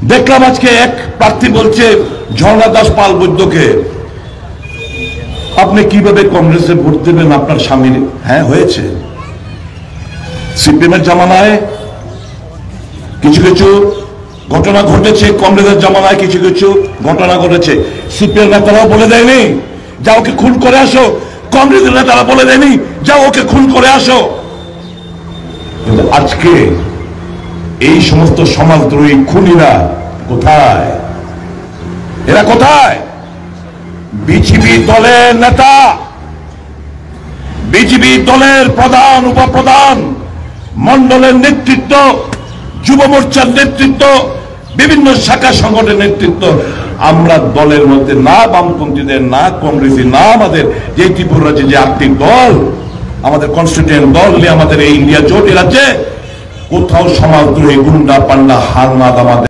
দেখলাম আজকে এক প্রার্থী বলছে ঝর্ণা দাস পাল বৈদ্যকে, আপনি কিভাবে কংগ্রেসে ভোট দেবেন আপনার স্বামীর? হ্যাঁ, হয়েছে। সিপিএমের জামানায় কিছু কিছু ঘটনা ঘটেছে, কংগ্রেসের জামানায় কিছু কিছু ঘটনা ঘটেছে। সিপিএম নেতারাও বলে দেয়নি যা ওকে খুন করে আসো, কংগ্রেসের নেতারা বলে দেয়নি যা ওকে খুন করে আসো। কিন্তু আজকে এই সমস্ত সমাজদ্রোহী খুনিরা কোথায়? এরা কোথায়? বিজেপি দলের নেতা, বিজেপি দলের প্রধান, উপপ্রধান, মন্ডলের নেতৃত্ব, যুব মোর্চার নেতৃত্ব, বিভিন্ন শাখা সংগঠনের নেতৃত্ব। আমরা দলের মধ্যে না বামপন্থীদের, না কংগ্রেসী, না আমাদের যে ত্রিপুরা রাজ্যে যে আর্থিক দল, আমাদের কনস্টিটিউয়েন্ট দল নিয়ে আমাদের এই ইন্ডিয়া জোট, এ রাজ্যে কোথাও সমাজদ্রোহী গুন্ডা পান্ডা হারমাদ আমাদের